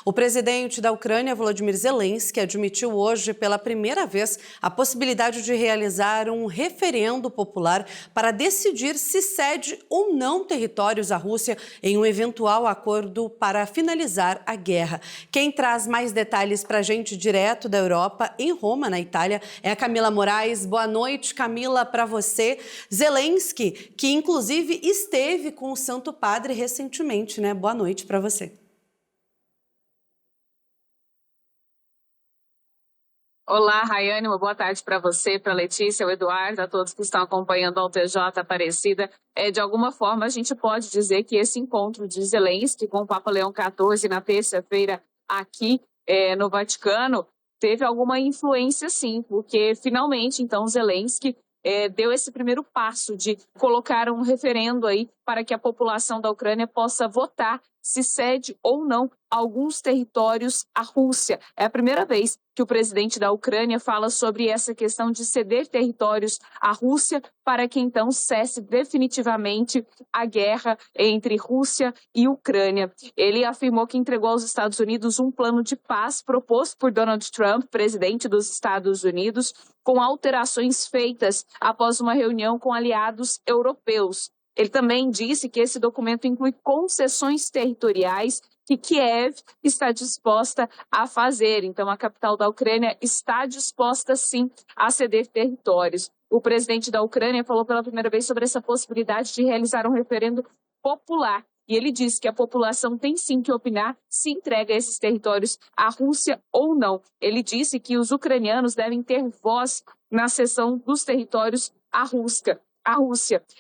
O presidente da Ucrânia, Volodymyr Zelensky, admitiu hoje pela primeira vez a possibilidade de realizar um referendo popular para decidir se cede ou não territórios à Rússia em um eventual acordo para finalizar a guerra. Quem traz mais detalhes para a gente direto da Europa, em Roma, na Itália, é a Camila Moraes. Boa noite, Camila, para você. Zelensky, que inclusive esteve com o Santo Padre recentemente, né? Boa noite para você. Olá, Rayane, uma boa tarde para você, para a Letícia, o Eduardo, a todos que estão acompanhando a TJ Aparecida. De alguma forma, a gente pode dizer que esse encontro de Zelensky com o Papa Leão XIV na terça-feira aqui no Vaticano teve alguma influência, sim, porque finalmente, então, Zelensky deu esse primeiro passo de colocar um referendo aí para que a população da Ucrânia possa votar se cede ou não alguns territórios à Rússia. É a primeira vez que o presidente da Ucrânia fala sobre essa questão de ceder territórios à Rússia para que então cesse definitivamente a guerra entre Rússia e Ucrânia. Ele afirmou que entregou aos Estados Unidos um plano de paz proposto por Donald Trump, presidente dos Estados Unidos, com alterações feitas após uma reunião com aliados europeus. Ele também disse que esse documento inclui concessões territoriais que Kiev está disposta a fazer. Então, a capital da Ucrânia está disposta, sim, a ceder territórios. O presidente da Ucrânia falou pela primeira vez sobre essa possibilidade de realizar um referendo popular. E ele disse que a população tem sim que opinar se entrega esses territórios à Rússia ou não. Ele disse que os ucranianos devem ter voz na cessão dos territórios à Rússia.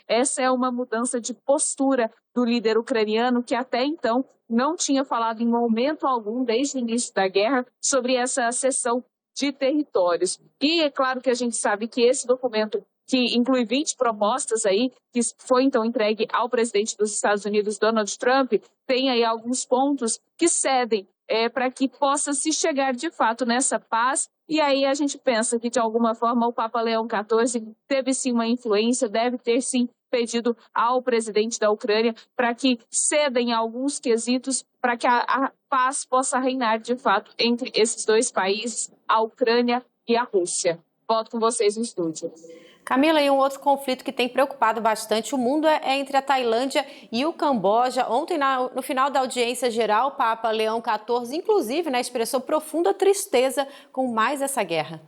Essa é uma mudança de postura do líder ucraniano que até então não tinha falado em momento algum, desde o início da guerra, sobre essa cessão de territórios. E é claro que a gente sabe que esse documento, que inclui 20 propostas aí, que foi então entregue ao presidente dos Estados Unidos, Donald Trump, tem aí alguns pontos que cedem para que possa se chegar de fato nessa paz. E aí a gente pensa que, de alguma forma, o Papa Leão XIV teve sim uma influência, deve ter sim pedido ao presidente da Ucrânia para que ceda em alguns quesitos para que a paz possa reinar de fato entre esses dois países, a Ucrânia e a Rússia. Volto com vocês no estúdio. Camila, e um outro conflito que tem preocupado bastante o mundo é entre a Tailândia e o Camboja. Ontem, no final da audiência geral, o Papa Leão XIV, inclusive, expressou profunda tristeza com mais essa guerra.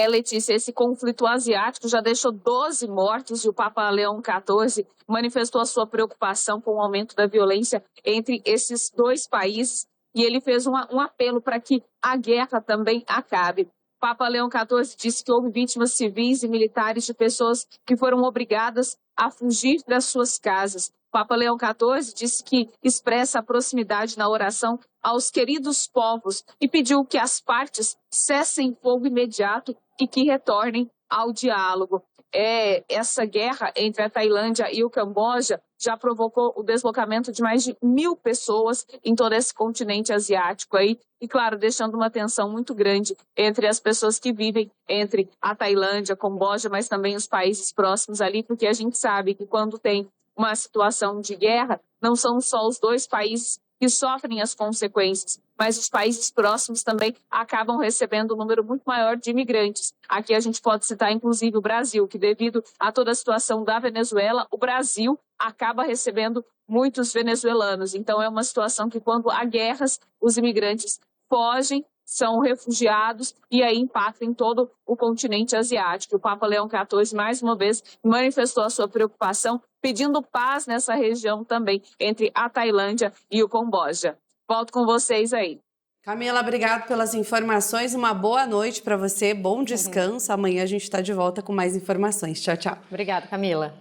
Letícia, esse conflito asiático já deixou 12 mortos e o Papa Leão XIV manifestou a sua preocupação com o aumento da violência entre esses dois países. E ele fez um apelo para que a guerra também acabe. Papa Leão XIV disse que houve vítimas civis e militares de pessoas que foram obrigadas a fugir das suas casas. Papa Leão XIV disse que expressa a proximidade na oração aos queridos povos e pediu que as partes cessem fogo imediato e que retornem ao diálogo. Essa guerra entre a Tailândia e o Camboja já provocou o deslocamento de mais de 1.000 pessoas em todo esse continente asiático aí, e claro, deixando uma tensão muito grande entre as pessoas que vivem entre a Tailândia, Camboja, mas também os países próximos ali, porque a gente sabe que quando tem uma situação de guerra, não são só os dois países que sofrem as consequências, mas os países próximos também acabam recebendo um número muito maior de imigrantes. Aqui a gente pode citar, inclusive, o Brasil, que devido a toda a situação da Venezuela, o Brasil acaba recebendo muitos venezuelanos. Então é uma situação que, quando há guerras, os imigrantes fogem, são refugiados e aí impacta em todo o continente asiático. O Papa Leão XIV, mais uma vez, manifestou a sua preocupação, pedindo paz nessa região também, entre a Tailândia e o Camboja. Volto com vocês aí. Camila, obrigado pelas informações. Uma boa noite para você, bom descanso. Amanhã a gente está de volta com mais informações. Tchau, tchau. Obrigada, Camila.